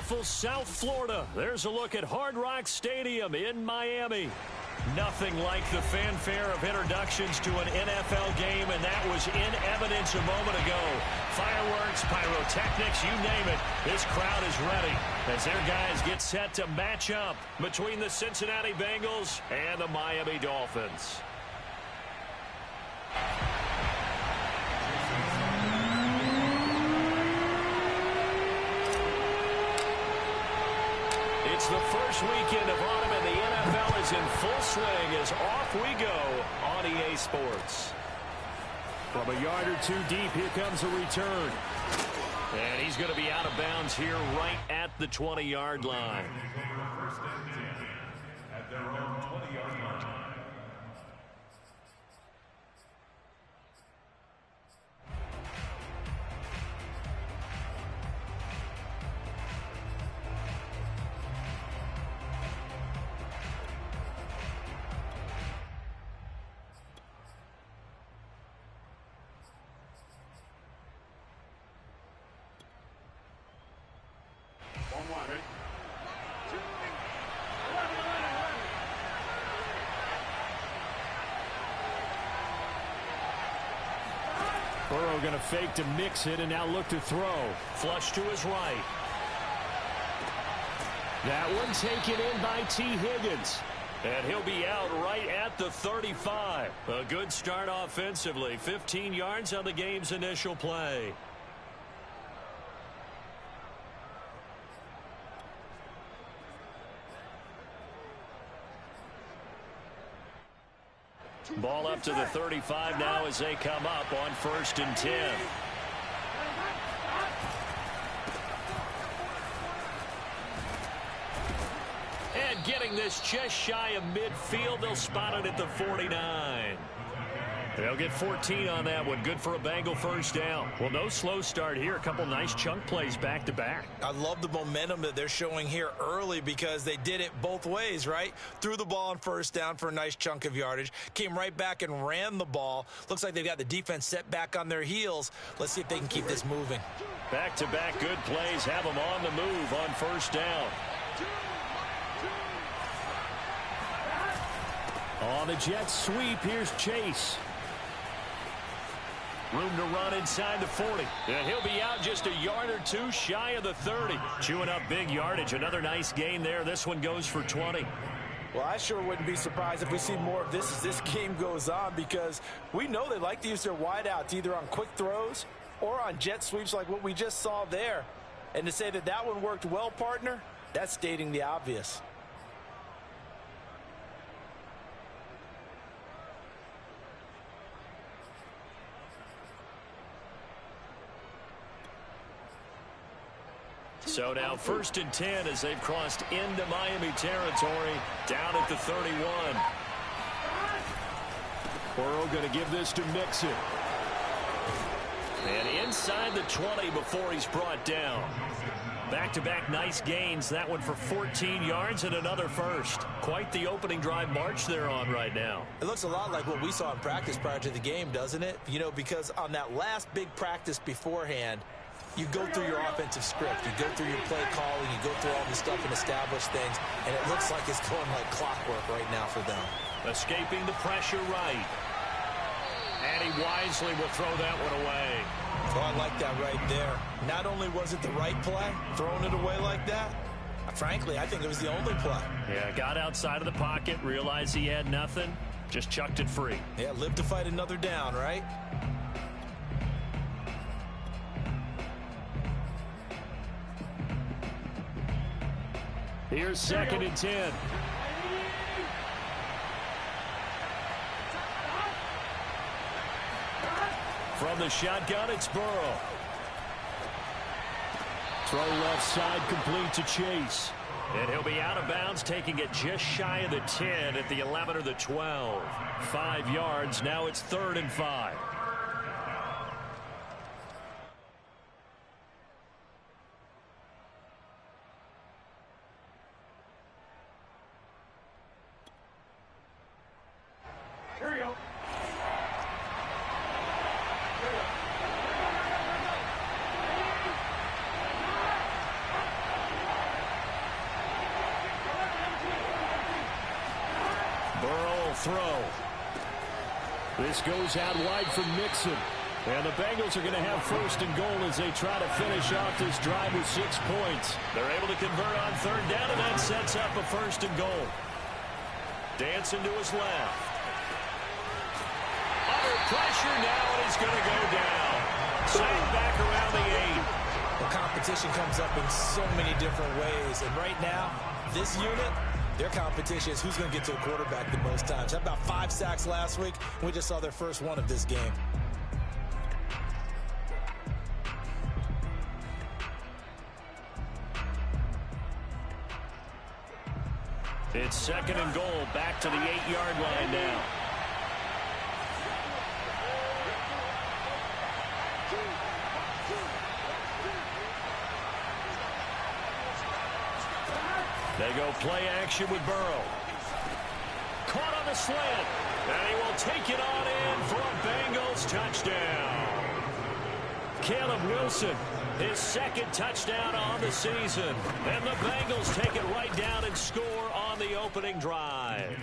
beautiful South Florida. There's a look at Hard Rock Stadium in Miami. Nothing like the fanfare of introductions to an NFL game, and that was in evidence a moment ago. Fireworks, pyrotechnics, you name it. This crowd is ready as their guys get set to match up between the Cincinnati Bengals and the Miami Dolphins. It's the first weekend of autumn, and the NFL is in full swing as off we go on EA Sports. From a yard or two deep, here comes a return. And he's going to be out of bounds here right at the 20-yard line. At their own 20-yard line. Burrow going to fake to mix it and now look to throw. Flush to his right. That one taken in by T. Higgins. And he'll be out right at the 35. A good start offensively. 15 yards on the game's initial play. Ball up to the 35 now as they come up on 1st and 10. And getting this just shy of midfield, they'll spot it at the 49. They'll get 14 on that one. Good for a Bengal first down. Well, no slow start here. A couple nice chunk plays back-to-back. I love the momentum that they're showing here early because they did it both ways, right? Threw the ball on 1st down for a nice chunk of yardage. Came right back and ran the ball. Looks like they've got the defense set back on their heels. Let's see if they can keep this moving. Back-to-back good plays have them on the move on 1st down. On the Jets sweep, here's Chase. Room to run inside the 40. And he'll be out just a yard or two shy of the 30. Chewing up big yardage. Another nice gain there. This one goes for 20. Well, I sure wouldn't be surprised if we see more of this as this game goes on, because we know they like to use their wideouts either on quick throws or on jet sweeps like what we just saw there. And to say that that one worked well, partner, that's stating the obvious. So now 1st and 10 as they've crossed into Miami territory, down at the 31. Burrow going to give this to Mixon. And inside the 20 before he's brought down. Back-to-back nice gains. That one for 14 yards and another first. Quite the opening drive march they're on right now. It looks a lot like what we saw in practice prior to the game, doesn't it? You know, because on that last big practice beforehand, you go through your offensive script. You go through your play calling. You go through all this stuff and establish things. And it looks like it's going like clockwork right now for them. Escaping the pressure right. And he wisely will throw that one away. Oh, I like that right there. Not only was it the right play, throwing it away like that, frankly, I think it was the only play. Yeah, got outside of the pocket, realized he had nothing, just chucked it free. Yeah, live to fight another down, right? Here's 2nd and 10. From the shotgun, it's Burrow. Throw left side, complete to Chase. And he'll be out of bounds, taking it just shy of the 10 at the 11 or the 12. 5 yards, now it's 3rd and 5. throw. This goes out wide for Mixon. And the Bengals are going to have first and goal as they try to finish off this drive with 6 points. They're able to convert on third down, and that sets up a first and goal. Dancing to his left. Under pressure now, and he's going to go down. Sacked back around the 8. The competition comes up in so many different ways. And right now, this unit, their competition is who's going to get to the quarterback the most times. How about 5 sacks last week? We just saw their first one of this game. It's second and goal, back to the 8-yard line now. They go play action with Burrow. Caught on the slant, and he will take it on in for a Bengals touchdown. Caleb Wilson, his second touchdown on the season. And the Bengals take it right down and score on the opening drive.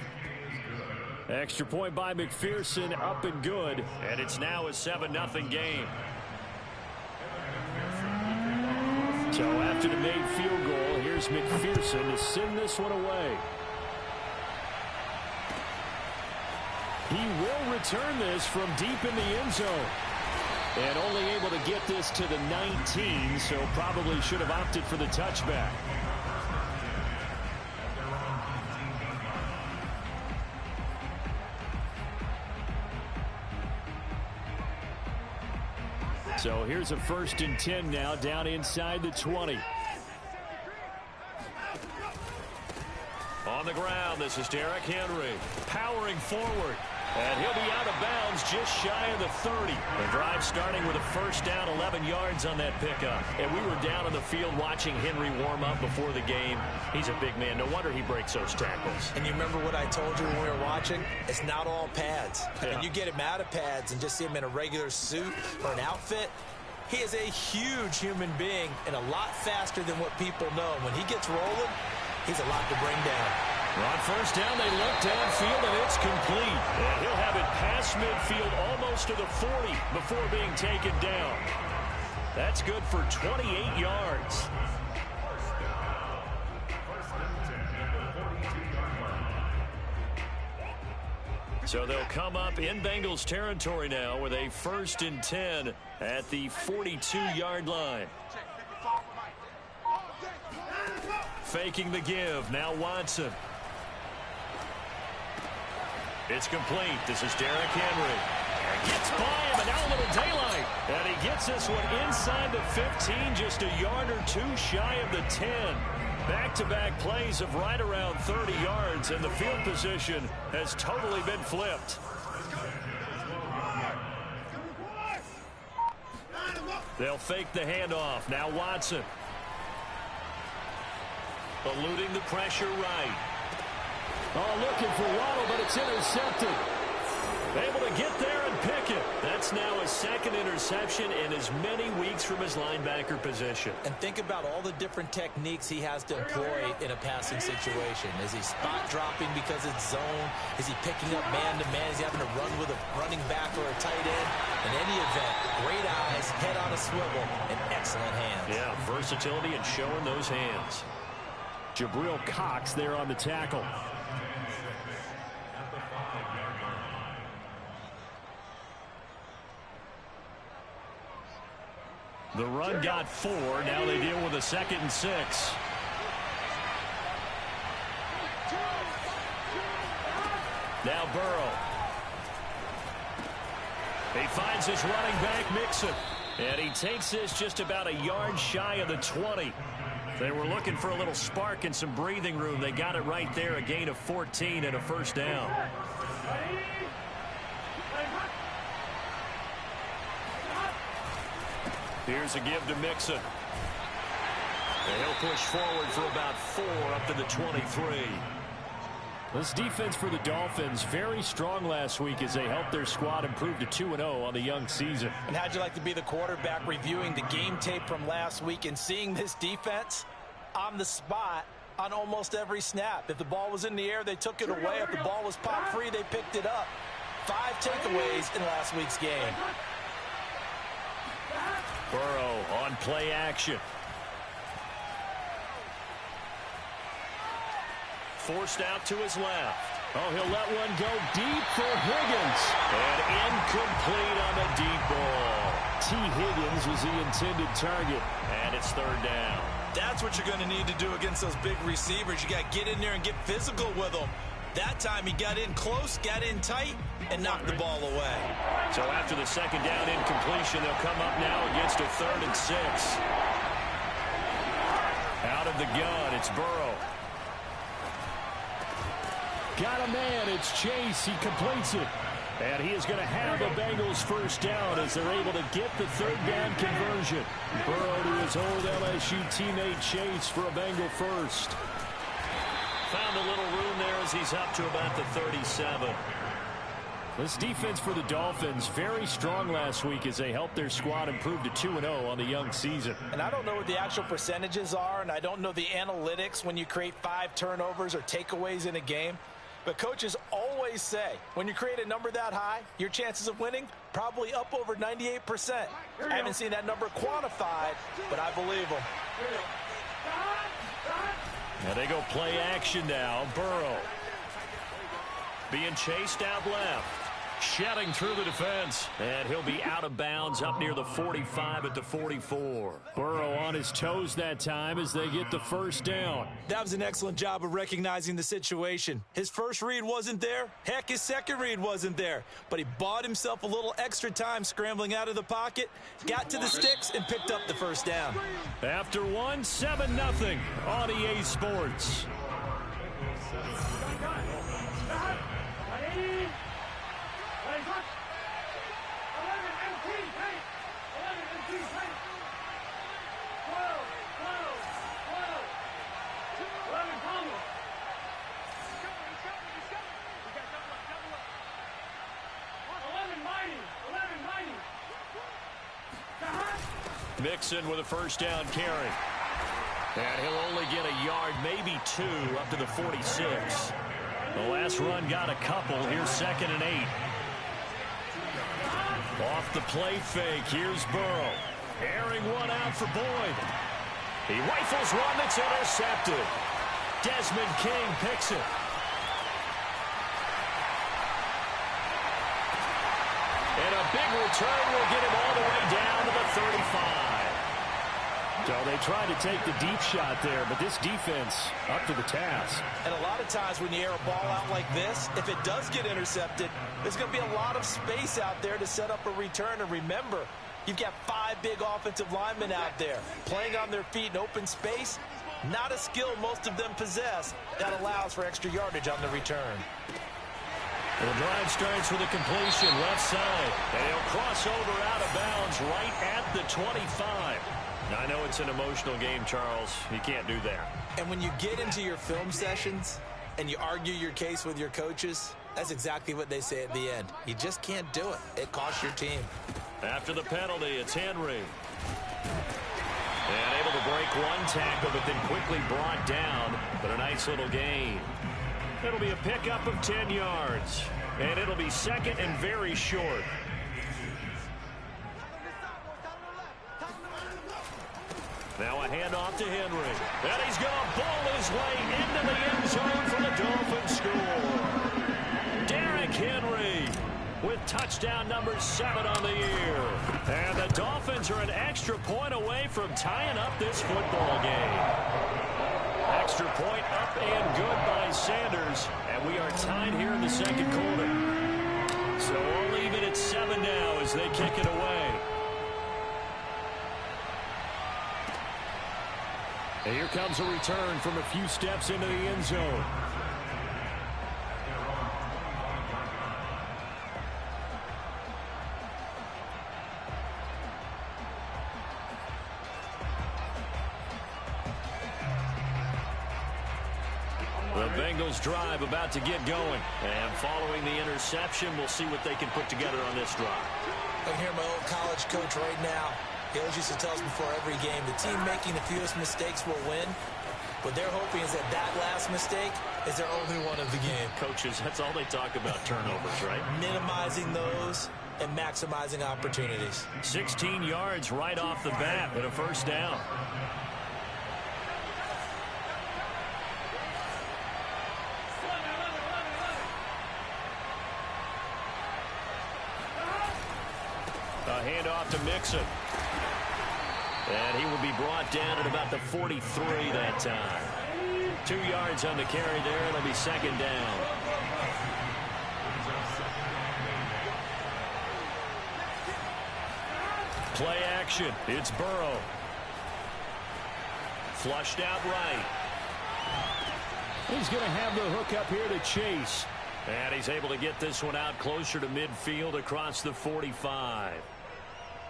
Extra point by McPherson, up and good. And it's now a 7-0 game. So after the made field goal, here's McPherson to send this one away. He will return this from deep in the end zone. And only able to get this to the 19, so probably should have opted for the touchback. So here's a 1st and 10 now, down inside the 20. On the ground, this is Derrick Henry, powering forward. And he'll be out of bounds just shy of the 30. The drive starting with a first down, 11 yards on that pickup. And we were down on the field watching Henry warm up before the game. He's a big man. No wonder he breaks those tackles. And you remember what I told you when we were watching? It's not all pads. Yeah. And you get him out of pads and just see him in a regular suit or an outfit. He is a huge human being and a lot faster than what people know. When he gets rolling, he's a lot to bring down. On first down, they look downfield, and it's complete. And he'll have it past midfield almost to the 40 before being taken down. That's good for 28 yards. So they'll come up in Bengals territory now with a 1st and 10 at the 42-yard line. Faking the give. Now Watson. It's complete. This is Derrick Henry. Gets by him, and now a little daylight. And he gets this one inside the 15, just a yard or two shy of the 10. Back-to-back plays of right around 30 yards, and the field position has totally been flipped. They'll fake the handoff. Now Watson. Eluding the pressure right. Oh, looking for Waddle, but it's intercepted. Able to get there and pick it. That's now his second interception in as many weeks from his linebacker position. And think about all the different techniques he has to employ in a passing situation. Is he spot dropping because it's zone? Is he picking up man-to-man? Is he having to run with a running back or a tight end? In any event, great eyes, head on a swivel, and excellent hands. Yeah, versatility and showing those hands. Jabril Cox there on the tackle. The run got 4. Now they deal with a 2nd and 6. Now Burrow. He finds his running back, Mixon. And he takes this just about a yard shy of the 20. They were looking for a little spark and some breathing room. They got it right there, a gain of 14 and a first down. Here's a give to Mixon. And he'll push forward for about 4 up to the 23. This defense for the Dolphins, very strong last week as they helped their squad improve to 2-0 on the young season. And how'd you like to be the quarterback reviewing the game tape from last week and seeing this defense on the spot? on almost every snap. If the ball was in the air, they took it away. If the ball was popped free, they picked it up. 5 takeaways in last week's game. Burrow on play action. Forced out to his left. Oh, he'll let one go deep for Higgins. And incomplete on the deep ball. T. Higgins was the intended target. And it's 3rd down. That's what you're going to need to do against those big receivers. You got to get in there and get physical with them. That time he got in close, got in tight, and knocked the ball away. So after the 2nd down incompletion, they'll come up now against a 3rd and 6. Out of the gun, it's Burrow. Got a man, it's Chase, he completes it. And he is going to have the Bengals 1st down as they're able to get the 3rd down conversion. Burrow to his old LSU teammate Chase for a Bengal 1st. Found a little room there as he's up to about the 37. This defense for the Dolphins, very strong last week as they helped their squad improve to 2-0 on the young season. And I don't know what the actual percentages are, and I don't know the analytics when you create 5 turnovers or takeaways in a game. But coaches always say, when you create a number that high, your chances of winning probably up over 98%. I haven't seen that number quantified, but I believe them. Now they go play action now. Burrow being chased out left. Shedding through the defense. And he'll be out of bounds up near the 45 at the 44. Burrow on his toes that time as they get the 1st down. That was an excellent job of recognizing the situation. His first read wasn't there. Heck, his second read wasn't there. But he bought himself a little extra time scrambling out of the pocket, got to the sticks, and picked up the 1st down. After 1, 7-0 on EA Sports. Mixon with a 1st down carry. And he'll only get a yard, maybe 2, up to the 46. The last run got a couple. Here's 2nd and 8. Off the play fake. Here's Burrow. Airing one out for Boyd. He rifles one that's intercepted. Desmond King picks it. And a big return will get him all the way down to the 35. So they tried to take the deep shot there, but this defense up to the task. And a lot of times when you air a ball out like this, if it does get intercepted, there's going to be a lot of space out there to set up a return. And remember, you've got 5 big offensive linemen out there playing on their feet in open space. Not a skill most of them possess that allows for extra yardage on the return. The drive starts with a completion left side. And he'll cross over out of bounds right at the 25. I know it's an emotional game, Charles. You can't do that. And when you get into your film sessions and you argue your case with your coaches, that's exactly what they say at the end. You just can't do it. It costs your team. After the penalty, it's Henry. And able to break one tackle, but then quickly brought down. But a nice little gain. It'll be a pickup of 10 yards. And it'll be 2nd and very short. Now a handoff to Henry. And he's going to ball his way into the end zone for the Dolphins score. Derrick Henry with touchdown number 7 on the year. And the Dolphins are an extra point away from tying up this football game. Extra point up and good by Sanders. And we are tied here in the 2nd quarter. So we'll leave it at 7 now as they kick it away. And here comes a return from a few steps into the end zone. The Bengals drive about to get going. And following the interception, we'll see what they can put together on this drive. I can hear my old college coach right now. He always used to tell us before every game, the team making the fewest mistakes will win. What they're hoping is that that last mistake is their only one of the game. Coaches, that's all they talk about, turnovers, right? Minimizing those and maximizing opportunities. 16 yards right off the bat and a first down. A handoff to Mixon. And he will be brought down at about the 43 that time. 2 yards on the carry there. It'll be second down. Play action. It's Burrow. Flushed out right. He's going to have the hook up here to Chase. And he's able to get this one out closer to midfield across the 45.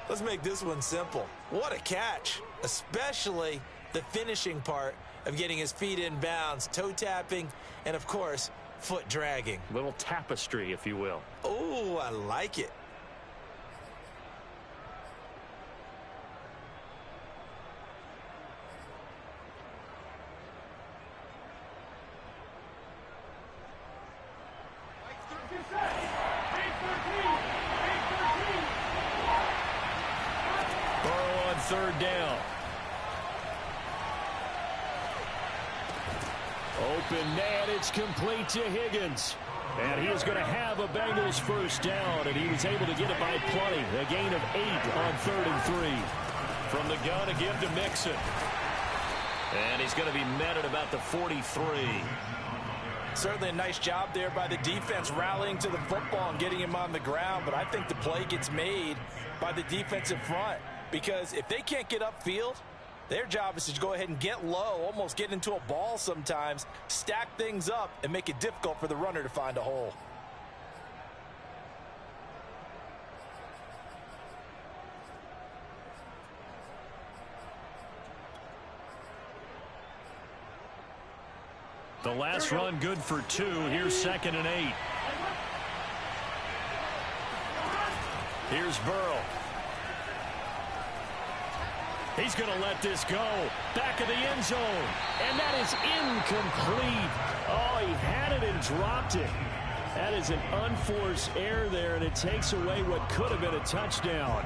Let's make this one simple. What a catch, especially the finishing part of getting his feet in bounds, toe tapping, and of course, foot dragging. Little tapestry, if you will. Oh, I like it. Third down. Open net. It's complete to Higgins. And he is going to have a Bengals first down, and he was able to get it by plenty. A gain of 8 on 3rd and 3. From the gun to give to Mixon. And he's going to be met at about the 43. Certainly a nice job there by the defense rallying to the football and getting him on the ground, but I think the play gets made by the defensive front. Because if they can't get upfield, their job is to go ahead and get low, almost get into a ball sometimes, stack things up, and make it difficult for the runner to find a hole. The last run good for 2. Here's 2nd and 8. Here's Burrow. He's going to let this go. Back of the end zone. And that is incomplete. Oh, he had it and dropped it. That is an unforced error there, and it takes away what could have been a touchdown.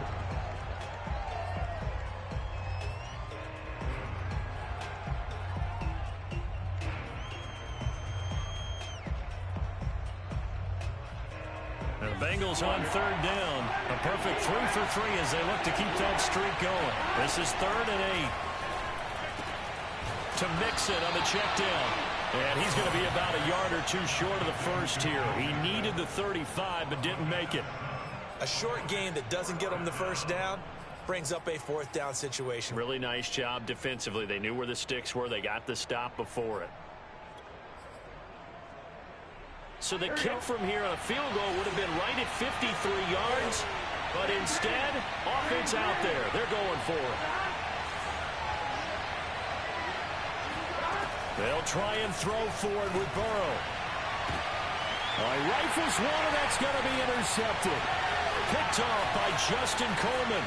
And the Bengals on 3rd down. A perfect 3 for 3 as they look to keep that streak going. This is 3rd and 8. To Mixon on the check down. And he's going to be about a yard or 2 short of the first here. He needed the 35 but didn't make it. A short gain that doesn't get him the first down brings up a 4th down situation. Really nice job defensively. They knew where the sticks were. They got the stop before it. So the kick from here on a field goal would have been right at 53 yards. But instead, offense out there. They're going for it. They'll try and throw forward with Burrow. He rifles one, and that's going to be intercepted. Picked off by Justin Coleman.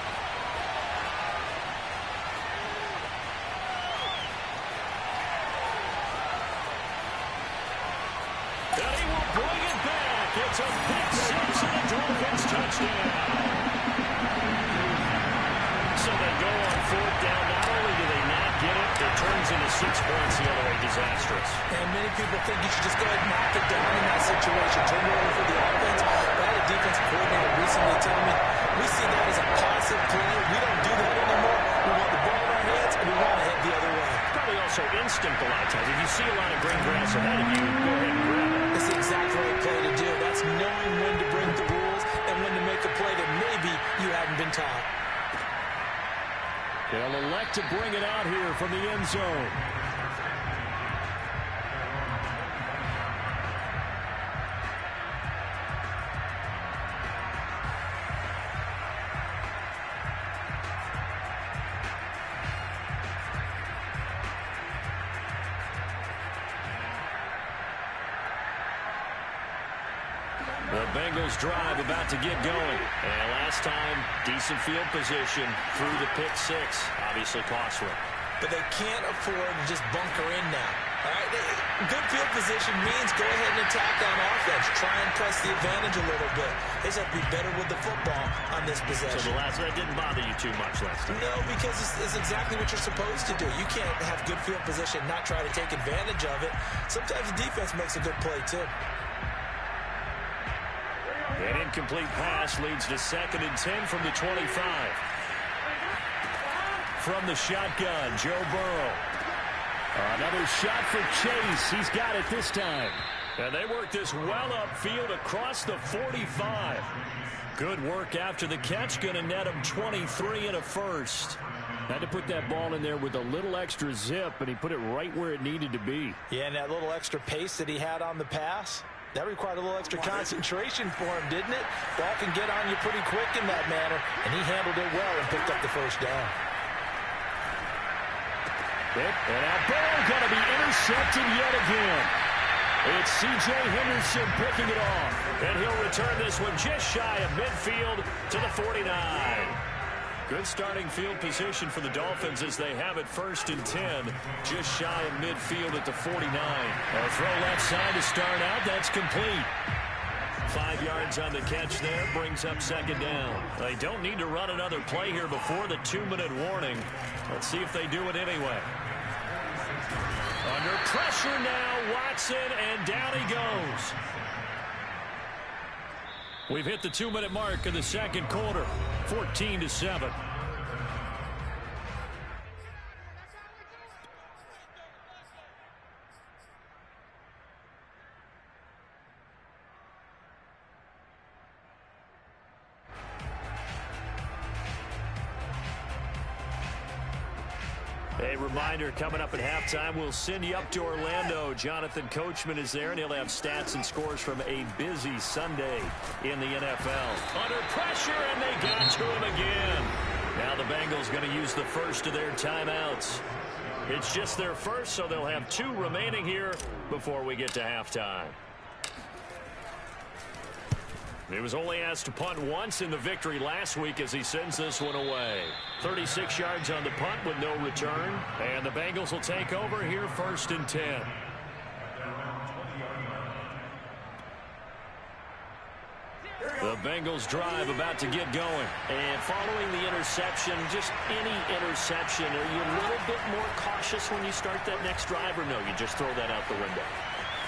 And he will bring it back. It's a pick six and a Dolphins touchdown. So they go on 4th down. Not only do they not get it, it turns into 6 points the other way. Disastrous. And many people think you should just go ahead and knock it down in that situation. Turn it over for the offense. But I had a defensive coordinator recently tell me, we see that as a passive play. We don't do that anymore. We want the ball in our hands, and we want to head the other way. Probably also instinct a lot of times. If you see a lot of green grass ahead of you, go ahead and grab it. It's the exact right play to do. That's knowing when to break the rules and when to make a play that maybe you haven't been taught. They'll elect to bring it out here from the end zone. The Bengals drive about to get going. And last time, decent field position through the pick six. Obviously costly. but they can't afford to just bunker in now. All right? Good field position means go ahead and attack on offense. Try and press the advantage a little bit. They just have to be better with the football on this possession. So that didn't bother you too much last time? No, because it's exactly what you're supposed to do. You can't have good field position and not try to take advantage of it. Sometimes the defense makes a good play, too. An incomplete pass leads to 2nd and 10 from the 25. From the shotgun, Joe Burrow. Another shot for Chase. He's got it this time. And they work this well upfield across the 45. Good work after the catch. Going to net him 23 and a first. Had to put that ball in there with a little extra zip, and he put it right where it needed to be. Yeah, and that little extra pace that he had on the pass, that required a little extra concentration for him, didn't it? Ball can get on you pretty quick in that manner, and he handled it well and picked up the first down. And now Burrow going to be intercepted yet again. It's C.J. Henderson picking it off. And he'll return this one just shy of midfield to the 49. Good starting field position for the Dolphins as they have it 1st and 10. Just shy of midfield at the 49. A throw left side to start out. That's complete. 5 yards on the catch there. Brings up 2nd down. They don't need to run another play here before the 2-minute warning. Let's see if they do it anyway. Under pressure now, Watson, and down he goes. We've hit the 2-minute mark in the 2nd quarter, 14-7. A reminder, coming up at halftime, we'll send you up to Orlando. Jonathan Coachman is there, and he'll have stats and scores from a busy Sunday in the NFL. Under pressure, and they got to him again. Now the Bengals going to use the first of their timeouts. It's just their first, so they'll have 2 remaining here before we get to halftime. He was only asked to punt once in the victory last week as he sends this one away. 36 yards on the punt with no return. And the Bengals will take over here 1st and 10. The Bengals drive about to get going. And following the interception, just any interception, are you a little bit more cautious when you start that next drive, or no, you just throw that out the window?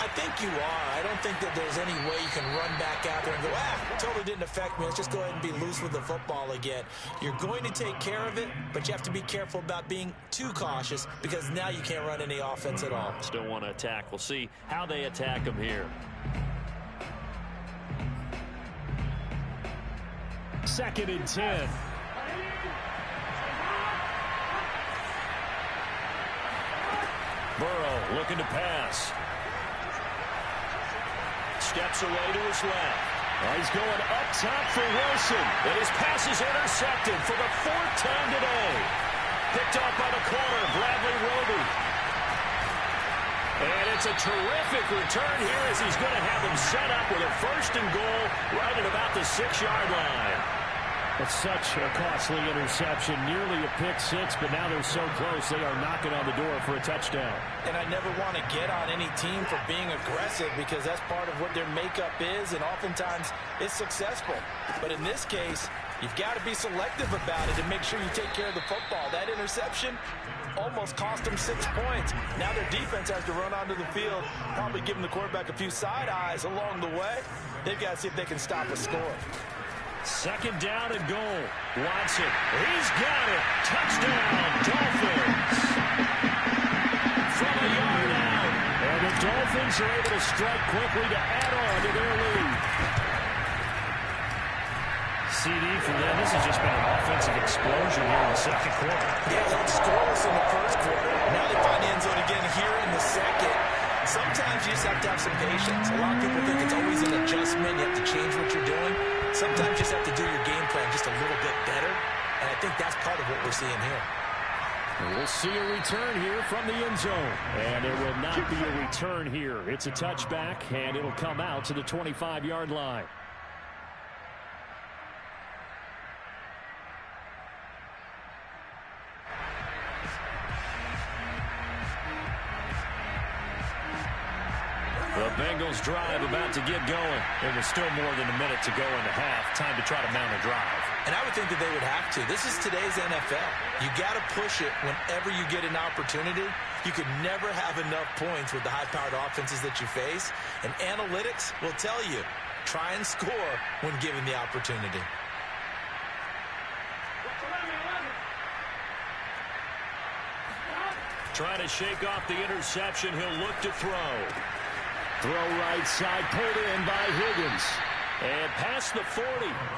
I think you are. I don't think that there's any way you can run back out there and go, totally didn't affect me. Let's just go ahead and be loose with the football again. You're going to take care of it, but you have to be careful about being too cautious because now you can't run any offense at all. Still want to attack. We'll see how they attack them here. 2nd and 10. Burrow looking to pass. Steps away to his left. He's going up top for Wilson. And his pass is intercepted for the 4th time today. Picked off by the corner, Bradley Roby. And it's a terrific return here as he's going to have him set up with a 1st and goal right at about the 6-yard line. It's such a costly interception, nearly a pick six, but now they're so close they are knocking on the door for a touchdown. And I never want to get on any team for being aggressive because that's part of what their makeup is, and oftentimes it's successful. But in this case, you've got to be selective about it and make sure you take care of the football. That interception almost cost them 6 points. Now their defense has to run onto the field, probably giving the quarterback a few side eyes along the way. They've got to see if they can stop a score. 2nd down and goal. Watson, he's got it. Touchdown, Dolphins. From a yard out. And the Dolphins are able to strike quickly to add on to their lead. CD for them. This has just been an offensive explosion here in the 2nd quarter. Yeah, they were scoreless in the 1st quarter. Now they find the end zone again here in the 2nd. Sometimes you just have to have some patience. A lot of people think it's always an adjustment. You have to change what you're doing. Sometimes you just have to do your game plan just a little bit better. And I think that's part of what we're seeing here. We'll see a return here from the end zone. And there will not be a return here. It's a touchback, and it'll come out to the 25-yard line. The Bengals drive about to get going. There was still more than a minute to go in the half. Time to try to mount a drive. And I would think that they would have to. This is today's NFL. You got to push it whenever you get an opportunity. You could never have enough points with the high-powered offenses that you face. And analytics will tell you, try and score when given the opportunity. Trying to shake off the interception. He'll look to throw. Throw right side, pulled in by Higgins. And past the 40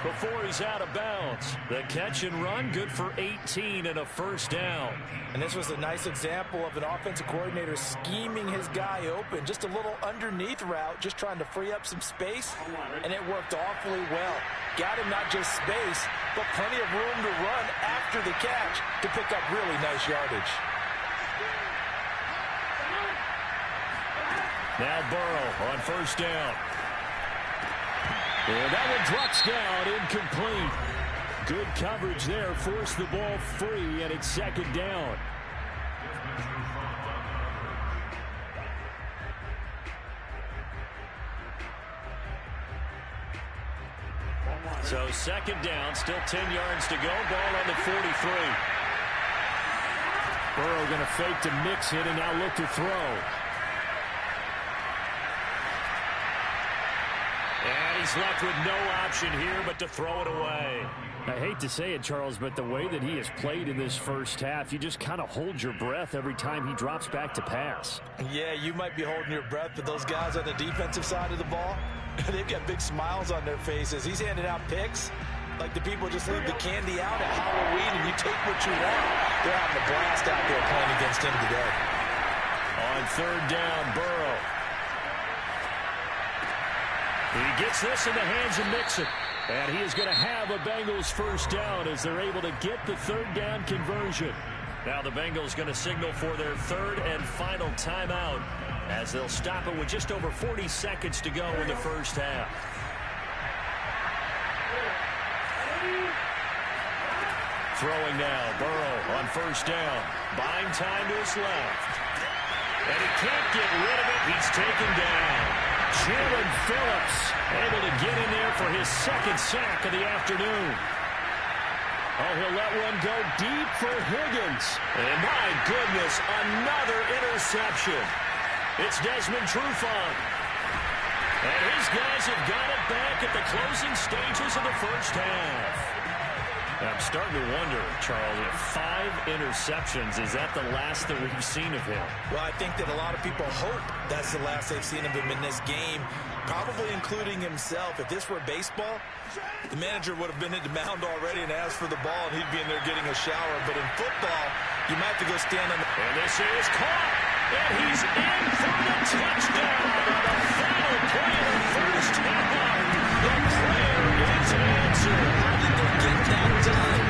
before he's out of bounds. The catch and run, good for 18 and a first down. And this was a nice example of an offensive coordinator scheming his guy open. Just a little underneath route, just trying to free up some space. And it worked awfully well. Got him not just space, but plenty of room to run after the catch to pick up really nice yardage. Now Burrow on first down. And that one drops down, incomplete. Good coverage there, forced the ball free, and it's second down. So second down, still 10 yards to go. Ball on the 43. Burrow going to fake to mix it and now look to throw. And he's left with no option here but to throw it away. I hate to say it, Charles, but the way that he has played in this first half, you just kind of hold your breath every time he drops back to pass. Yeah, you might be holding your breath, but those guys on the defensive side of the ball, they've got big smiles on their faces. He's handing out picks like the people just leave the candy out at Halloween and you take what you want. They're having a blast out there playing against him today. On third down, Burrow. He gets this in the hands of Mixon. And he is going to have a Bengals first down as they're able to get the third down conversion. Now the Bengals going to signal for their third and final timeout as they'll stop it with just over 40 seconds to go in the first half. Throwing now, Burrow on first down. Buying time to his left. And he can't get rid of it. He's taken down. Jalen Phillips able to get in there for his second sack of the afternoon. Oh, he'll let one go deep for Higgins. And my goodness, another interception. It's Desmond Trufant. And his guys have got it back at the closing stages of the first half. I'm starting to wonder, Charles, if 5 interceptions, is that the last that we've seen of him? Well, I think that a lot of people hope that's the last they've seen of him in this game, probably including himself. If this were baseball, the manager would have been at the mound already and asked for the ball, and he'd be in there getting a shower. But in football, you might have to go stand on the... And this is caught, and he's in for the touchdown on the final play of the first half. The prayer is answered. How did they get that done?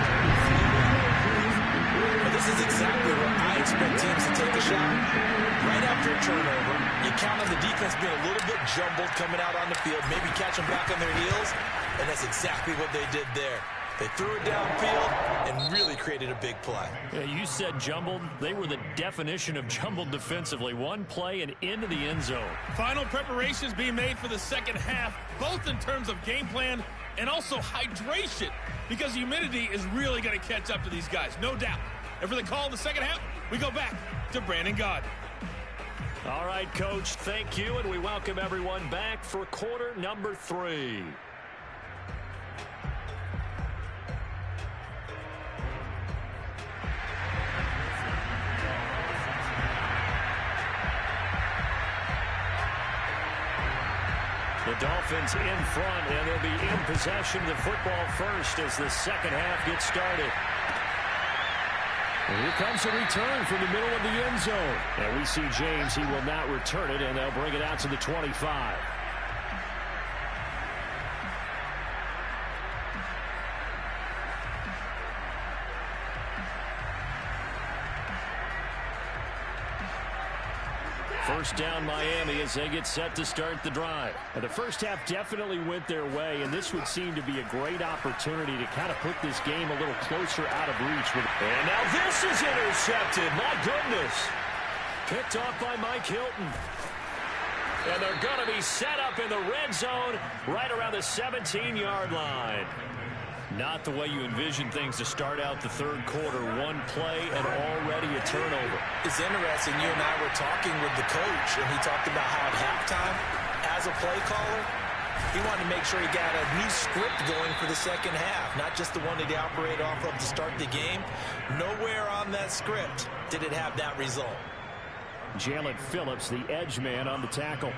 Well, this is exactly where I expect teams to take a shot. Right after a turnover, you count on the defense being a little bit jumbled coming out on the field, maybe catch them back on their heels, and that's exactly what they did there. They threw it downfield and really created a big play. Yeah, you said jumbled. They were the definition of jumbled defensively. One play and into the end zone. Final preparations being made for the second half, both in terms of game plan and also hydration, because humidity is really going to catch up to these guys, no doubt. And for the call in the second half, we go back to Brandon Gaud. All right, Coach, thank you, and we welcome everyone back for quarter number 3. The Dolphins in front, and they'll be in possession of the football first as the second half gets started. And here comes a return from the middle of the end zone. And we see James, he will not return it, and they'll bring it out to the 25. First down Miami as they get set to start the drive. And the first half definitely went their way, and this would seem to be a great opportunity to kind of put this game a little closer out of reach. And now this is intercepted. My goodness. Picked off by Mike Hilton. And they're going to be set up in the red zone right around the 17-yard line. Not the way you envision things to start out the third quarter. One play and already a turnover. It's interesting. You and I were talking with the coach, and he talked about how at halftime, as a play caller, he wanted to make sure he got a new script going for the second half, not just the one that he operated off of to start the game. Nowhere on that script did it have that result. Jalen Phillips, the edge man on the tackle.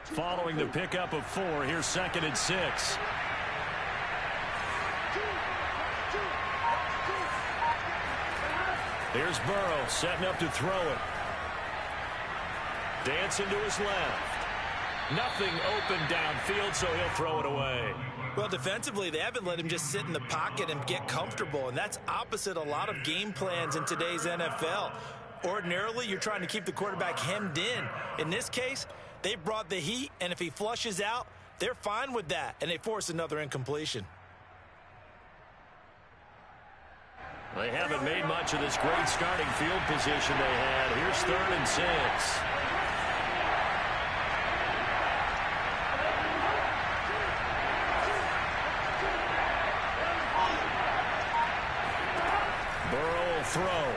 Following the pickup of 4, here's 2nd and 6. Here's Burrow setting up to throw it. Dancing to his left. Nothing open downfield, so he'll throw it away. Well, defensively, they haven't let him just sit in the pocket and get comfortable, and that's opposite a lot of game plans in today's NFL. Ordinarily, you're trying to keep the quarterback hemmed in. In this case, they brought the heat, and if he flushes out, they're fine with that, and they force another incompletion. They haven't made much of this great starting field position they had. Here's 3rd and 6. Burrow will throw.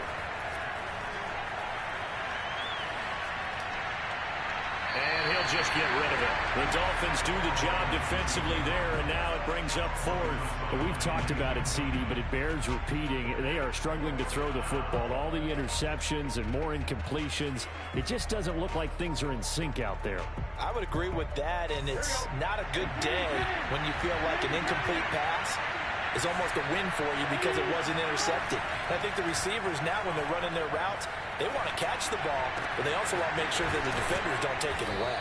And he'll just get rid of it. The Dolphins do the job defensively there, and now it brings up 4th. Well, we've talked about it, CD, but it bears repeating. They are struggling to throw the football. All the interceptions and more incompletions. It just doesn't look like things are in sync out there. I would agree with that, and it's not a good day when you feel like an incomplete pass is almost a win for you because it wasn't intercepted. And I think the receivers now, when they're running their routes, they want to catch the ball, but they also want to make sure that the defenders don't take it away.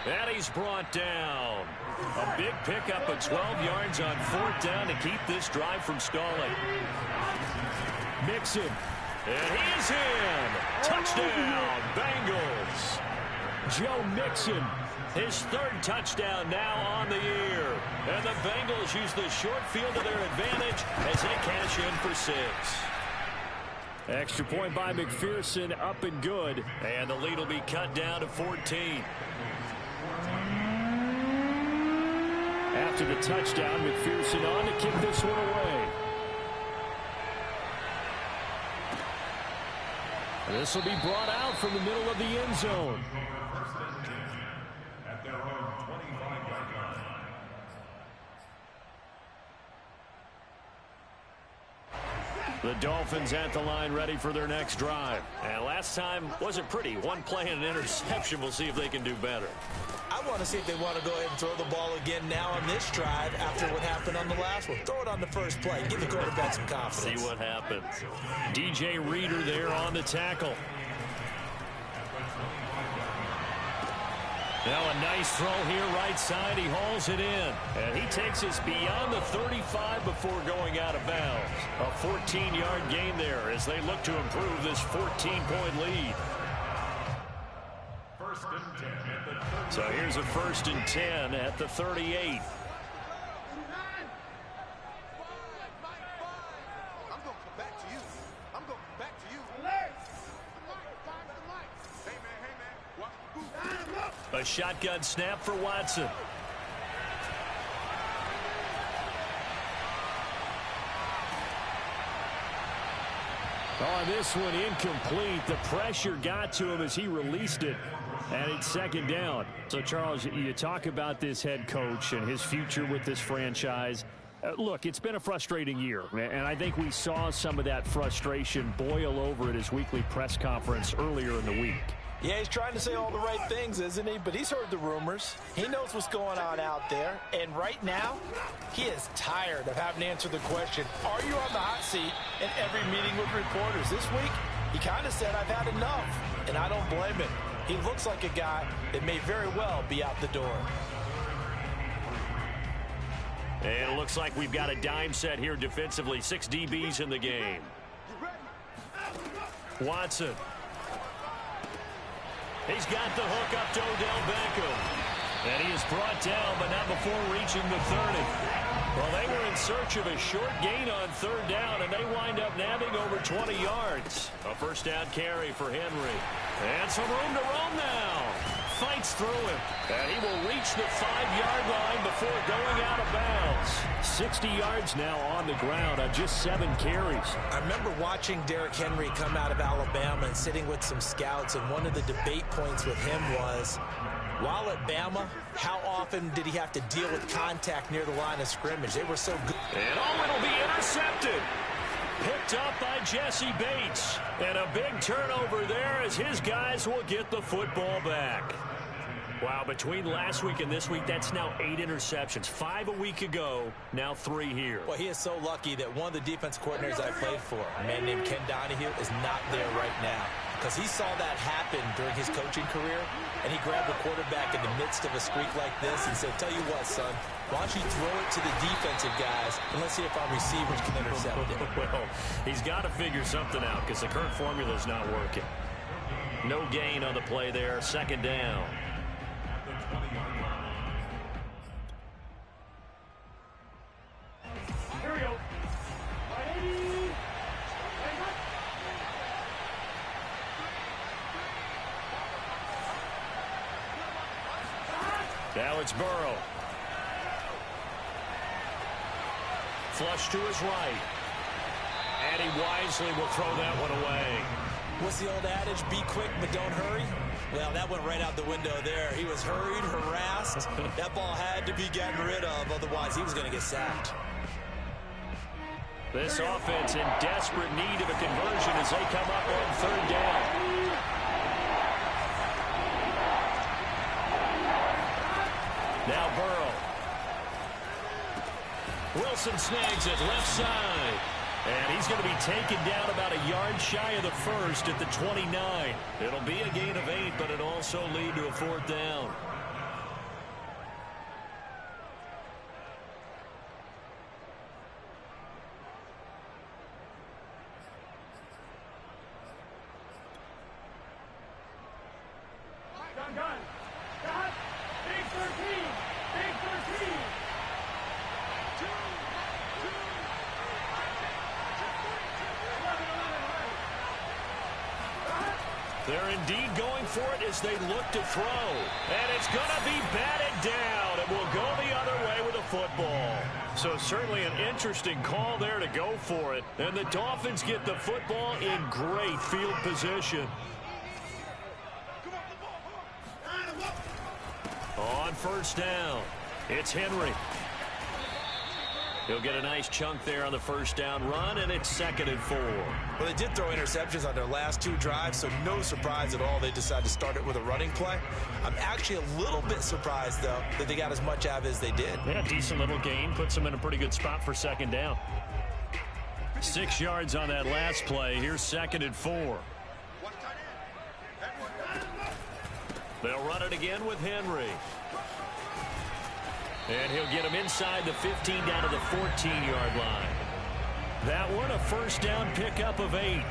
And he's brought down. A big pickup of 12 yards on 4th down to keep this drive from stalling. Mixon. And he's in. Touchdown, Bengals. Joe Mixon, his 3rd touchdown now on the year. And the Bengals use the short field to their advantage as they cash in for 6. Extra point by McPherson, up and good. And the lead will be cut down to 14. After the touchdown, McPherson on to kick this one away. This will be brought out from the middle of the end zone. At their own 25-yard line. The Dolphins at the line ready for their next drive. And last time wasn't pretty. One play and an interception. We'll see if they can do better. I want to see if they want to go ahead and throw the ball again now on this drive after what happened on the last one. Throw it on the first play. Give the quarterback some confidence. See what happens. DJ Reader there on the tackle. Now a nice throw here right side. He hauls it in. And he takes us beyond the 35 before going out of bounds. A 14-yard gain there as they look to improve this 14-point lead. First and 10 at the 30. So here's a 1st and 10 at the 38. A shotgun snap for Watson. On this one, incomplete. The pressure got to him as he released it, and it's 2nd down. So, Charles, you talk about this head coach and his future with this franchise. Look, it's been a frustrating year, and I think we saw some of that frustration boil over at his weekly press conference earlier in the week. Yeah, he's trying to say all the right things, isn't he? But he's heard the rumors. He knows what's going on out there. And right now, he is tired of having to answer the question, are you on the hot seat in every meeting with reporters? This week, he kind of said, I've had enough. And I don't blame him. He looks like a guy that may very well be out the door. And it looks like we've got a dime set here defensively. 6 DBs in the game. Watson. He's got the hook up to Odell Beckham. And he is brought down, but not before reaching the 30. Well, they were in search of a short gain on 3rd down, and they wind up nabbing over 20 yards. A first down carry for Henry. And some room to roam now. Fights through him. And he will reach the 5-yard line before going out of bounds. 60 yards now on the ground on just 7 carries. I remember watching Derrick Henry come out of Alabama and sitting with some scouts, and one of the debate points with him was, while at Bama, how often did he have to deal with contact near the line of scrimmage? They were so good. And it'll be intercepted. Picked up by Jesse Bates. And a big turnover there as his guys will get the football back. Wow, between last week and this week, that's now 8 interceptions. 5 a week ago, now 3 here. Well, he is so lucky that one of the defense coordinators I played for, a man named Ken Donahue, is not there right now. Because he saw that happen during his coaching career, and he grabbed the quarterback in the midst of a streak like this and said, tell you what, son, why don't you throw it to the defensive guys, and let's see if our receivers can intercept it. Well, he's got to figure something out because the current formula is not working. No gain on the play there, 2nd down. Here we go. Now it's Burrow. Flush to his right. And he wisely will throw that one away. What's the old adage? Be quick, but don't hurry? Well, that went right out the window there. He was hurried, harassed. That ball had to be gotten rid of, otherwise he was going to get sacked. This offense in desperate need of a conversion as they come up on 3rd down. Now Burrow. Wilson snags it left side. And he's going to be taken down about a yard shy of the 1st at the 29. It'll be a gain of 8, but it'll also lead to a 4th down. Big 13. Big 13. They're indeed going for it as they look to throw. And it's going to be batted down. It will go the other way with a football. So certainly an interesting call there to go for it. And the Dolphins get the football in great field position. On 1st down, it's Henry. He'll get a nice chunk there on the 1st down run, and it's 2nd and 4. Well, they did throw interceptions on their last 2 drives, so no surprise at all they decided to start it with a running play. I'm actually a little bit surprised, though, that they got as much out of it as they did. Yeah, decent little gain. Puts them in a pretty good spot for 2nd down. 6 yards on that last play. Here's 2nd and 4. They'll run it again with Henry. And he'll get him inside the 15 down to the 14-yard line. That one, a 1st down pickup of 8.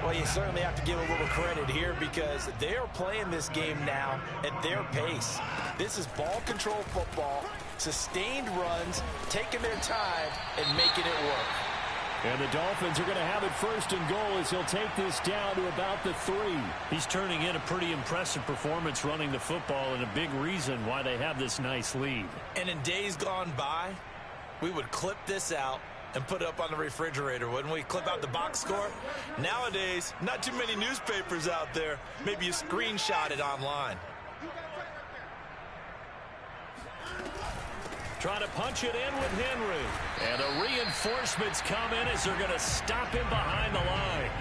Well, you certainly have to give a little credit here because they are playing this game now at their pace. This is ball control football, sustained runs, taking their time, and making it work. And the Dolphins are going to have it 1st and goal as he'll take this down to about the 3. He's turning in a pretty impressive performance running the football and a big reason why they have this nice lead. And in days gone by, we would clip this out and put it up on the refrigerator, wouldn't we? Clip out the box score. Nowadays, not too many newspapers out there. Maybe you screenshot it online. Trying to punch it in with Henry. And the reinforcements come in as they're going to stop him behind the line.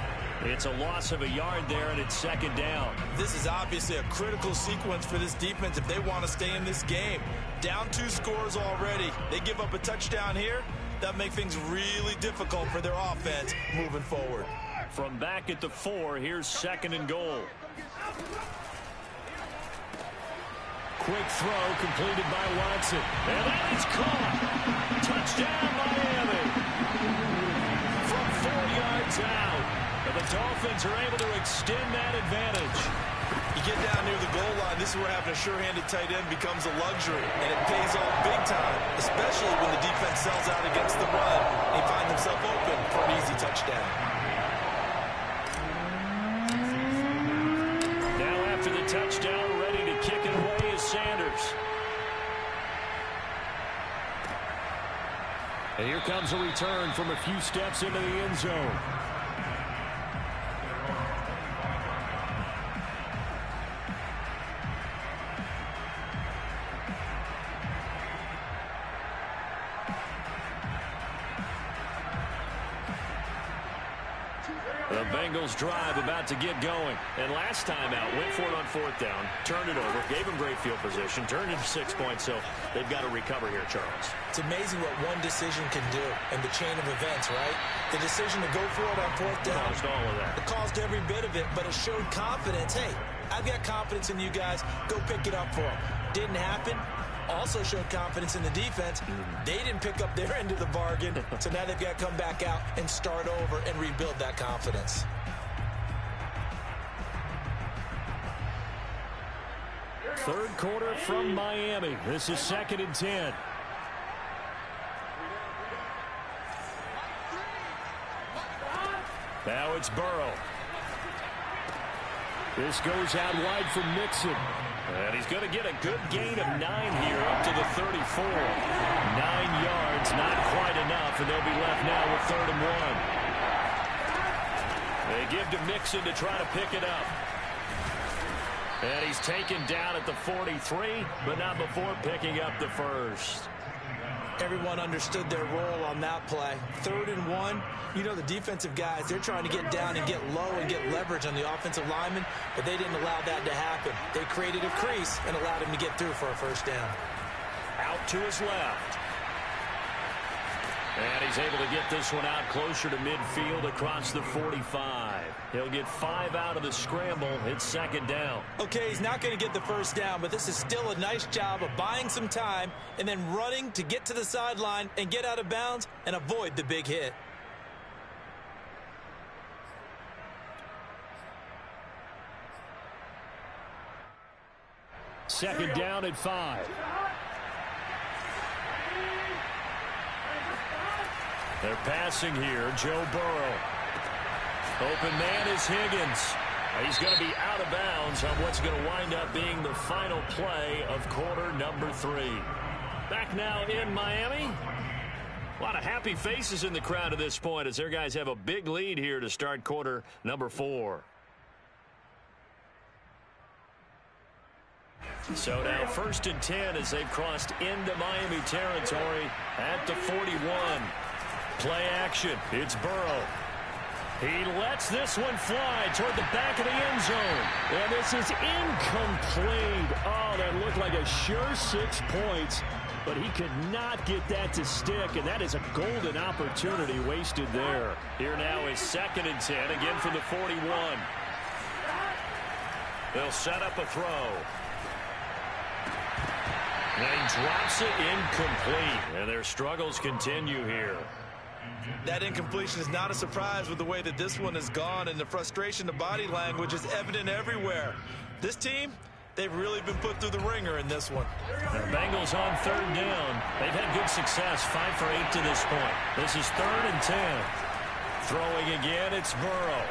It's a loss of a yard there, and it's 2nd down. This is obviously a critical sequence for this defense if they want to stay in this game. Down 2 scores already. They give up a touchdown here. That makes things really difficult for their offense moving forward. From back at the 4, here's 2nd and goal. Quick throw completed by Watson. And that is caught. Touchdown, Miami. From 4 yards out. And the Dolphins are able to extend that advantage. You get down near the goal line, this is where having a sure-handed tight end becomes a luxury, and it pays off big time, especially when the defense sells out against the run and he finds himself open for an easy touchdown. Now after the touchdown, ready to kick it away is Sanders. And here comes a return from a few steps into the end zone. The Bengals drive about to get going. And last time out, went for it on 4th down, turned it over, gave him great field position, turned it to 6 points, so they've got to recover here, Charles. It's amazing what one decision can do in the chain of events, right? The decision to go for it on 4th down. Caused all of that. It caused every bit of it, but it showed confidence. Hey, I've got confidence in you guys. Go pick it up for them. Didn't happen. Also showed confidence in the defense. They didn't pick up their end of the bargain, so now they've got to come back out and start over and rebuild that confidence. Third quarter from Miami. This is 2nd and 10. Now it's Burrow. This goes out wide for Mixon. And he's going to get a good gain of 9 here up to the 34. 9 yards, not quite enough, and they'll be left now with 3rd and 1. They give to Mixon to try to pick it up. And he's taken down at the 43, but not before picking up the first. Everyone understood their role on that play. 3rd and 1. You know, the defensive guys, they're trying to get down and get low and get leverage on the offensive lineman, but they didn't allow that to happen. They created a crease and allowed him to get through for a 1st down. Out to his left. And he's able to get this one out closer to midfield across the 45. He'll get 5 out of the scramble. It's 2nd down. Okay, he's not going to get the 1st down, but this is still a nice job of buying some time and then running to get to the sideline and get out of bounds and avoid the big hit. Second down at 5. They're passing here. Joe Burrow. Open man is Higgins. He's going to be out of bounds on what's going to wind up being the final play of quarter number 3. Back now in Miami. A lot of happy faces in the crowd at this point as their guys have a big lead here to start quarter number 4. So now 1st and 10 as they've crossed into Miami territory at the 41. Play action. It's Burrow. He lets this one fly toward the back of the end zone. And this is incomplete. Oh, that looked like a sure 6 points. But he could not get that to stick. And that is a golden opportunity wasted there. Here now is 2nd and 10. Again from the 41. They'll set up a throw. And he drops it incomplete. And their struggles continue here. That incompletion is not a surprise with the way that this one has gone, and the frustration, the body language is evident everywhere. This team, they've really been put through the ringer in this one. The Bengals on 3rd down. They've had good success, 5 for 8 to this point. This is 3rd and 10. Throwing again, it's Burrow.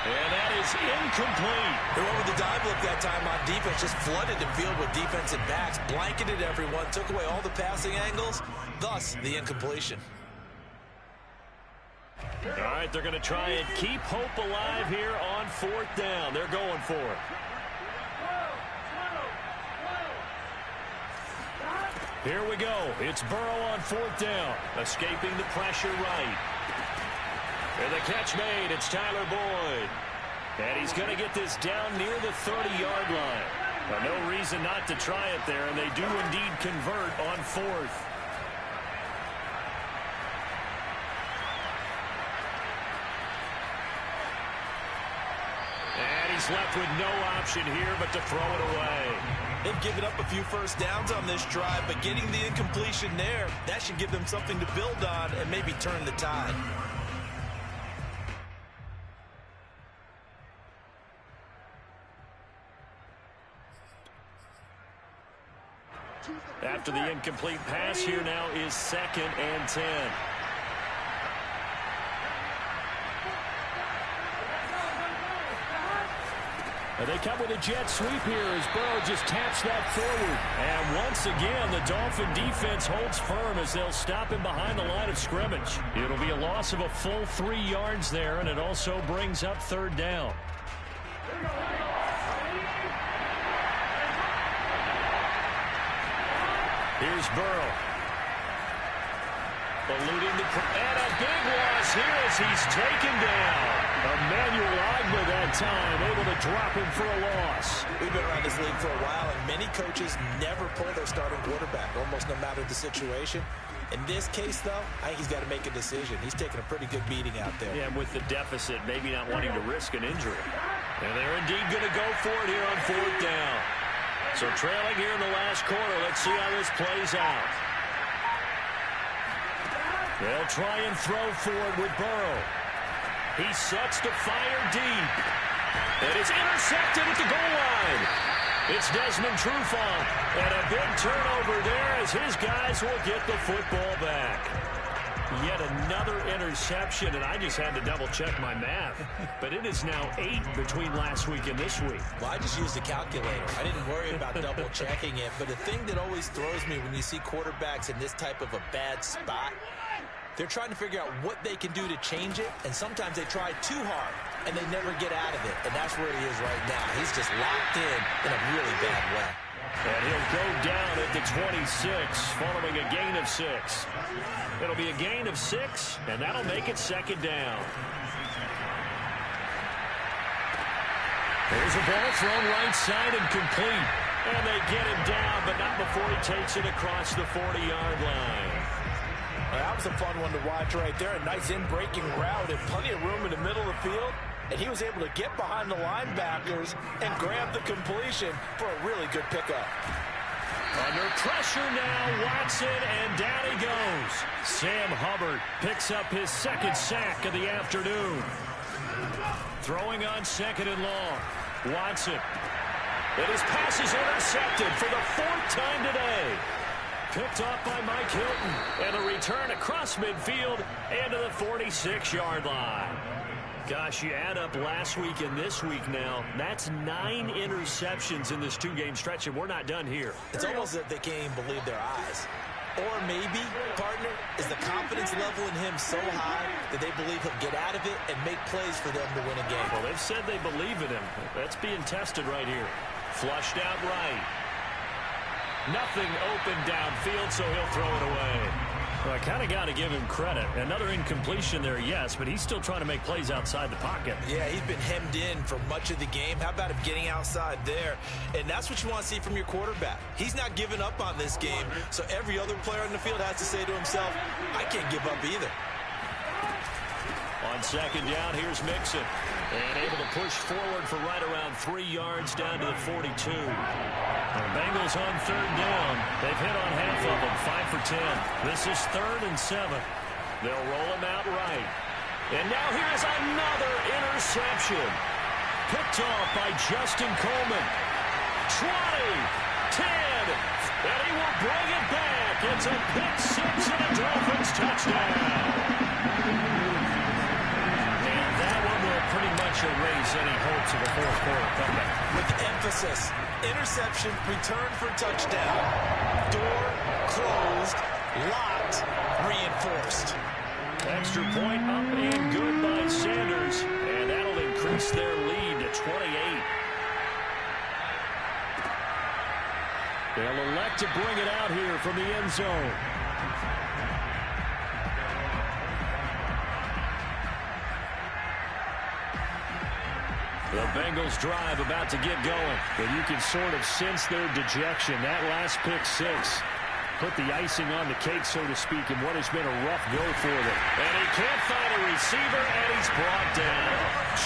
And that is incomplete. They went with the dive look that time on defense, just flooded the field with defensive backs, blanketed everyone, took away all the passing angles, thus the incompletion. All right, they're going to try and keep hope alive here on 4th down. They're going for it. Here we go. It's Burrow on 4th down, escaping the pressure right. And the catch made. It's Tyler Boyd. And he's going to get this down near the 30-yard line. But no reason not to try it there, and they do indeed convert on 4th. And he's left with no option here but to throw it away. They've given up a few first downs on this drive, but getting the incompletion there, that should give them something to build on and maybe turn the tide. After the incomplete pass, here now is 2nd and 10. And they come with a jet sweep here as Burrow just taps that forward. And once again, the Dolphin defense holds firm as they'll stop him behind the line of scrimmage. It'll be a loss of a full 3 yards there, and it also brings up 3rd down. Here's Burrow. Eluding the... And a big loss here as he's taken down. Emmanuel Ogbah that time, able to drop him for a loss. We've been around this league for a while, and many coaches never pull their starting quarterback, almost no matter the situation. In this case, though, I think he's got to make a decision. He's taking a pretty good beating out there. Yeah, and with the deficit, maybe not wanting to risk an injury. And they're indeed going to go for it here on 4th down. So trailing here in the last quarter. Let's see how this plays out. They'll try and throw for it with Burrow. He sets to fire deep. It is intercepted at the goal line. It's Desmond Trufant. And a big turnover there as his guys will get the football back. Yet another interception, and I just had to double-check my math. But it is now 8 between last week and this week. Well, I just used a calculator. I didn't worry about double-checking it. But the thing that always throws me when you see quarterbacks in this type of a bad spot, they're trying to figure out what they can do to change it, and sometimes they try too hard, and they never get out of it. And that's where he is right now. He's just locked in a really bad way. And he'll go down at the 26, following a gain of 6. It'll be a gain of 6, and that'll make it 2nd down. There's a ball thrown right side and complete. And they get him down, but not before he takes it across the 40-yard line. That was a fun one to watch right there. A nice in-breaking route and plenty of room in the middle of the field. And he was able to get behind the linebackers and grab the completion for a really good pickup. Under pressure now, Watson, and down he goes. Sam Hubbard picks up his 2nd sack of the afternoon. Throwing on 2nd and long. Watson. And his pass is intercepted for the 4th time today. Picked off by Mike Hilton. And a return across midfield and to the 46-yard line. Gosh, you add up last week and this week now, that's 9 interceptions in this 2-game stretch, and we're not done here. It's almost that they can't even believe their eyes. Or maybe, partner, is the confidence level in him so high that they believe he'll get out of it and make plays for them to win a game. Well, they've said they believe in him. That's being tested right here. Flushed out right. Nothing open downfield, so he'll throw it away. Well, I kind of got to give him credit. Another incompletion there, yes, but he's still trying to make plays outside the pocket. Yeah, he's been hemmed in for much of the game. How about him getting outside there? And that's what you want to see from your quarterback. He's not giving up on this game, so every other player in the field has to say to himself, I can't give up either. On 2nd down, here's Mixon. And able to push forward for right around 3 yards down to the 42. The Bengals on 3rd down. They've hit on half of them, 5 for 10. This is 3rd and 7. They'll roll him out right. And now here's another interception. Picked off by Justin Coleman. 20, 10, and he will bring it back. It's a pick 6 and a Dolphins touchdown. Pretty much erase any hopes of a 4th-quarter comeback. With emphasis, interception, return for touchdown, door closed, locked, reinforced. Extra point up and good by Sanders, and that'll increase their lead to 28. They'll elect to bring it out here from the end zone. The Bengals drive about to get going. But you can sort of sense their dejection. That last pick 6 put the icing on the cake, so to speak, in what has been a rough go for them. And he can't find a receiver, and he's brought down.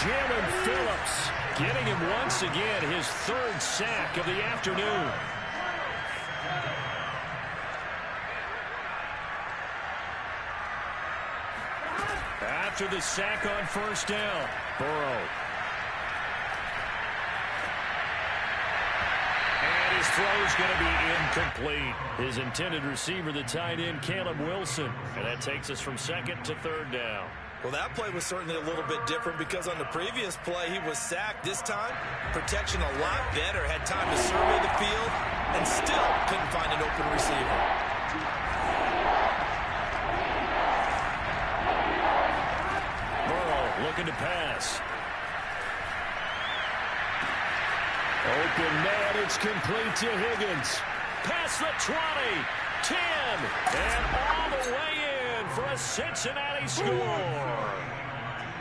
Jamin Phillips getting him once again, his third sack of the afternoon. After the sack on first down, Burrow. and his throw's going to be incomplete. His intended receiver, the tight end, Caleb Wilson. And that takes us from second to third down. Well, that play was certainly a little bit different because on the previous play, he was sacked. This time, protection a lot better. Had time to survey the field and still couldn't find an open receiver. Looking to pass. Open man, it's complete to Higgins. Past the 20, 10, and all the way in for a Cincinnati score.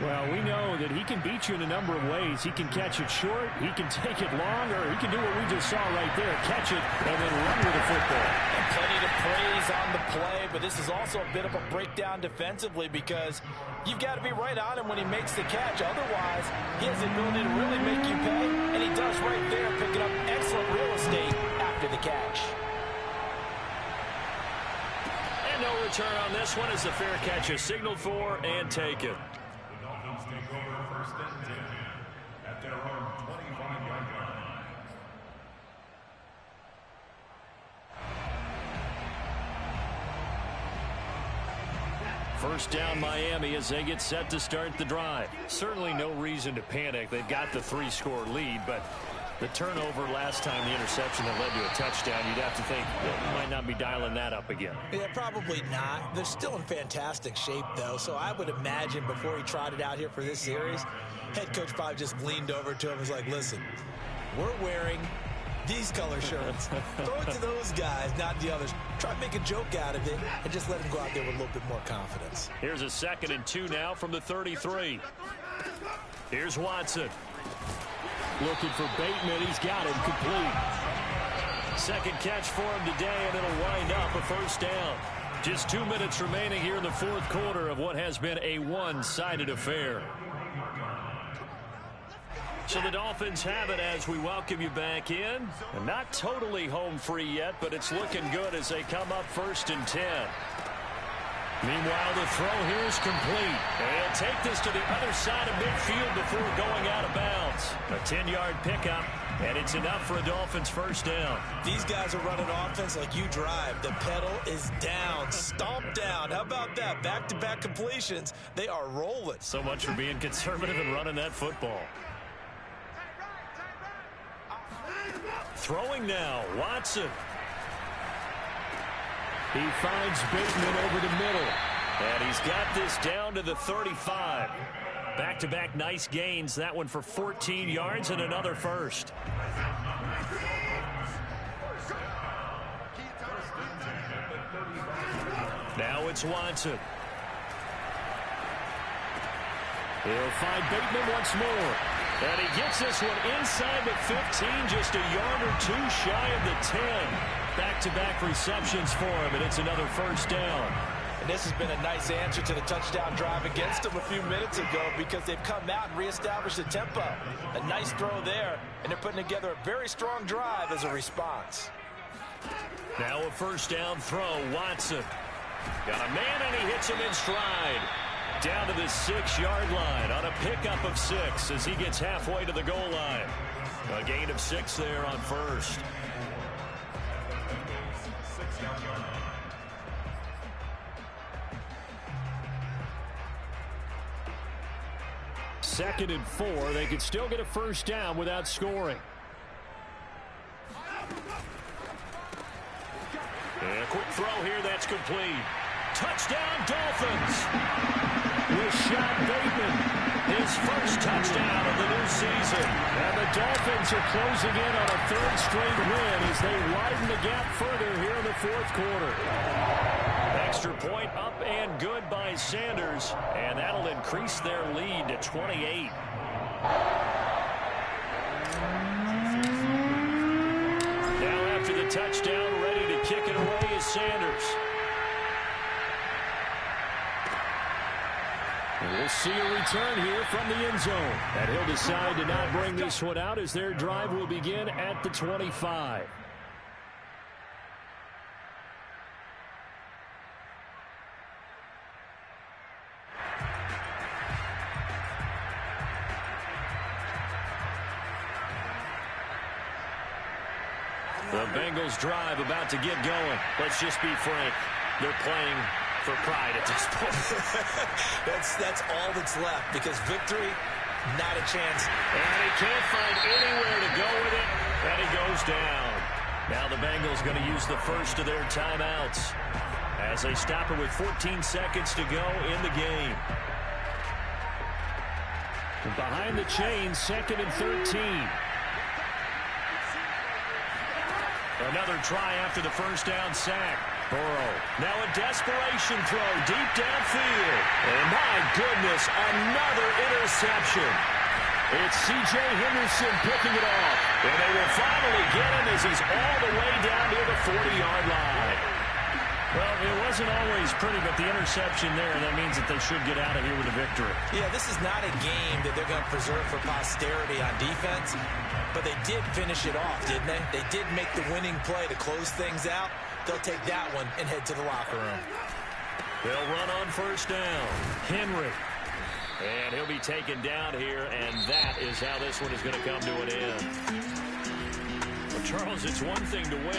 Well, we know that he can beat you in a number of ways. He can catch it short, he can take it long, or he can do what we just saw right there, catch it and then run with the football. And plenty to praise on the play, but this is also a bit of a breakdown defensively because you've got to be right on him when he makes the catch. Otherwise, he has the ability to really make you pay, and he does right there, picking up excellent real estate after the catch. And no return on this one as the fair catch is signaled for and taken. The Dolphins take over first and 10 at their own 25-yard line. First down Miami as they get set to start the drive. Certainly no reason to panic. They've got the 3-score lead, but the turnover last time, the interception that led to a touchdown, you'd have to think they might not be dialing that up again. Yeah, probably not. They're still in fantastic shape, though, so I would imagine before he trotted out here for this series, head coach probably just leaned over to him and was like, listen, we're wearing these color shirts. Throw it to those guys, not the others. Try to make a joke out of it and just let him go out there with a little bit more confidence. Here's a 2nd and 2 now from the 33. Here's Watson. Looking for Bateman, he's got him complete. Second catch for him today, and it'll wind up a first down. Just 2 minutes remaining here in the fourth quarter of what has been a one-sided affair. So the Dolphins have it as we welcome you back in. And not totally home free yet, but it's looking good as they come up 1st and 10. Meanwhile, the throw here is complete. And he'll take this to the other side of midfield before going out of bounds. A 10-yard pickup, and it's enough for a Dolphins first down. These guys are running offense like you drive. The pedal is down, stomped down. How about that? Back-to-back completions. They are rolling. So much for being conservative and running that football. Throwing now, Watson. He finds Bateman over the middle. And he's got this down to the 35. Back-to-back nice gains. That one for 14 yards and another first. Now it's Watson. He'll find Bateman once more. And he gets this one inside the 15, just a yard or two shy of the 10. Back-to-back receptions for him, and it's another first down. And this has been a nice answer to the touchdown drive against them a few minutes ago because they've come out and reestablished the tempo. A nice throw there, and they're putting together a very strong drive as a response. Now a first down throw, Watson. Got a man, and he hits him in stride. Down to the 6-yard line on a pickup of 6 as he gets halfway to the goal line. A gain of 6 there on first. Second and 4. They could still get a first down without scoring. And a quick throw here that's complete. Touchdown, Dolphins! Rashad Bateman, his first touchdown of the new season. And the Dolphins are closing in on a 3rd straight win as they widen the gap further here in the fourth quarter. Extra point up and good by Sanders, and that'll increase their lead to 28. Now after the touchdown, ready to kick it away is Sanders. And we'll see a return here from the end zone. And he'll decide to not bring this one out as their drive will begin at the 25. The Bengals drive about to get going. Let's just be frank. They're playing for pride at this point. That's all that's left, because victory, not a chance. And he can't find anywhere to go with it. And he goes down. Now the Bengals going to use the first of their timeouts as they stop it with 14 seconds to go in the game. Behind the chains, 2nd and 13. Another try after the first down sack. Burrow. Now a desperation throw deep downfield. And my goodness, another interception. It's C.J. Henderson picking it off. And they will finally get him as he's all the way down near the 40-yard line. Well, it wasn't always pretty, but the interception there, that means that they should get out of here with a victory. Yeah, this is not a game that they're going to preserve for posterity on defense, but they did finish it off, didn't they? They did make the winning play to close things out. They'll take that one and head to the locker room. They'll run on first down. Henry. And he'll be taken down here, and that is how this one is going to come to an end. Well, Charles, it's one thing to win.